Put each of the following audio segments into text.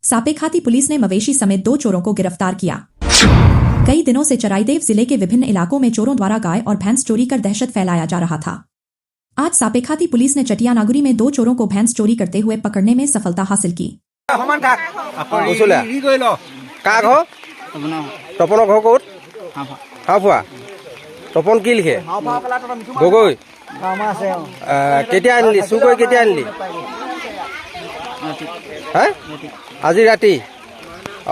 सापेखाती police ने मवेशी समेत 2 चोरों को गिरफ्तार किया। कई दिनों से चराईदेव जिले के विभिन्न इलाकों में चोरों द्वारा गाय और भैंस चोरी कर दहशत फैलाया जा रहा था। आज सापेखाती पुलिस ने चटिया नागुरी में 2 चोरों को भैंस चोरी करते हुए पकड़ने में सफलता हासिल की। তপন কি লিখে গগৈ কেতিয়া আনিলি চুকৈ কেতিয়া আনিলি হা আজি ৰাতি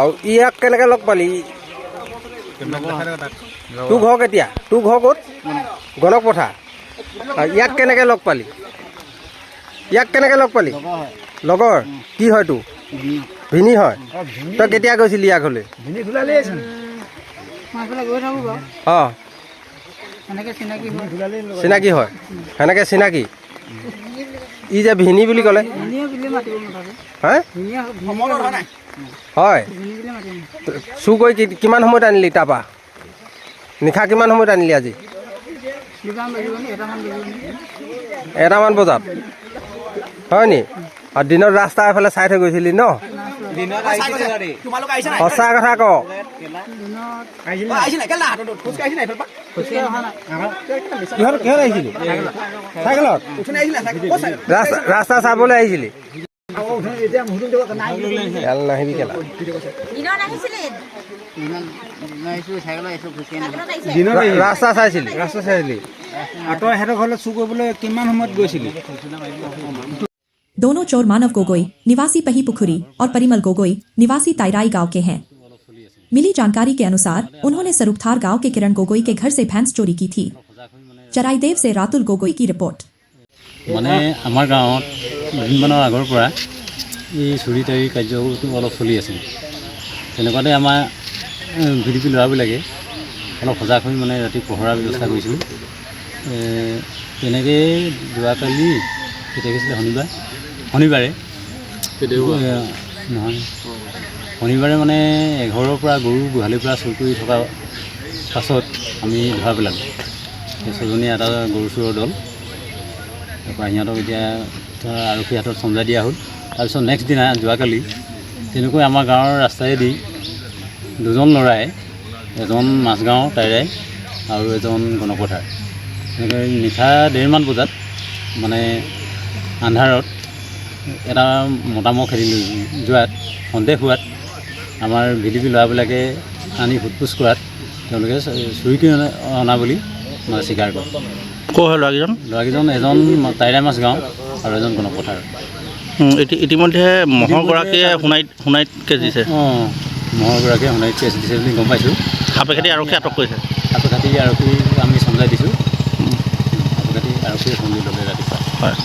আৰু ইয়াক কেনেকৈ লগ পালি তোৰ ঘৰ কেতিয়া তোৰ ঘৰ ক'ত গণক পথা ইয়াক কেনেকৈ লগ পালি লগৰ কি হয় তোৰ ভিনী হয় তই কেতিয়া গৈছিলি ইয়াক হ'লে অঁ চিনাকি হয় সেনেকৈ চিনাকি ই যে ভিনী বুলি ক'লে হয় চুৰ কৰি কিমান সময়ত আনিলি তাৰপৰা নিশা কিমান সময়ত আনিলি আজি 1মান বজাত হয় নি আৰু দিনত ৰাস্তা এফালে চাই থৈ গৈছিলি ন সঁচা কথা ক ৰাস্তা চাবলৈ আহিছিলি নাহিবি কেলা ৰাস্তা চাইছিলি তই সিহঁতৰ ঘৰলৈ চুৰ কৰিবলৈ কিমান সময়ত গৈছিলি दोनों चोर मानव गोगोई निवासी पही पुखुरी और परिमल गोगोई निवासी ताइराई गांव के हैं। मिली जानकारी के अनुसार उन्होंने सरुपथार गांव के किरण गोगोई के घर से भैंस चोरी की थी। चराईदेव से रातुल गोगोई की रिपोर्ट। माने आमार गाँवत दुदिनमाনৰ আগৰ পৰা এই চুৰি তাৰি কাৰ্যটো অলপ চলি আছে তেনেকুৱাতে আমাৰ ভিডিপি ল'ৰাবিলাকে অলপ সজাগ হৈ মানে ৰাতি পহৰাৰ ব্যৱস্থা কৰিছিলোঁ তেনেকৈ যোৱাকালি কেতিয়া গৈছিলে শনিবাৰে নহয় শনিবাৰে মানে এঘৰৰ পৰা গৰু গোহালিৰ পৰা চুৰ কৰি থকা পাছত আমি ধৰা পেলালোঁ ছজনীয়া এটা গৰু চোৰৰ দল তাৰপৰা সিহঁতক এতিয়া আৰক্ষী হাতত চমজাই দিয়া হ'ল। তাৰপিছত নেক্সট দিনা যোৱাকালি তেনেকৈ আমাৰ গাঁৱৰ ৰাস্তাইদি 2জন ল'ৰাই এজন মাছগাঁও তাইৰাই আৰু এজন গণপথাৰ এনেকৈ নিশা 1:30মান বজাত মানে আন্ধাৰত এটা মতামহ খেদি যোৱাত সন্দেহ হোৱাত আমাৰ ভিডিপি ল'ৰাবিলাকে আনি সোধপোছ কৰাত তেওঁলোকে চুৰি কৰি অনা বুলি মানে স্বীকাৰ কৰে। ক'ৰ হয় ল'ৰাকেইজন এজন তাইৰাই মাছ গাঁও আৰু এজন গণপথাৰ। ইতিমধ্যে মহৰগৰাকীয়ে সোণাইত কেছ দিছে। অঁ মহৰগৰাকীয়ে সোণাইত কেছ দিছে বুলি গম পাইছোঁ। সাপেখাতি আৰক্ষী আটক কৰিছে। সাপেখাতি আৰক্ষী আমি চমজাই দিছোঁ। সাপেখাতি আৰক্ষীয়ে সন্ধিয়া ল'লে ৰাতিপুৱা। হয়।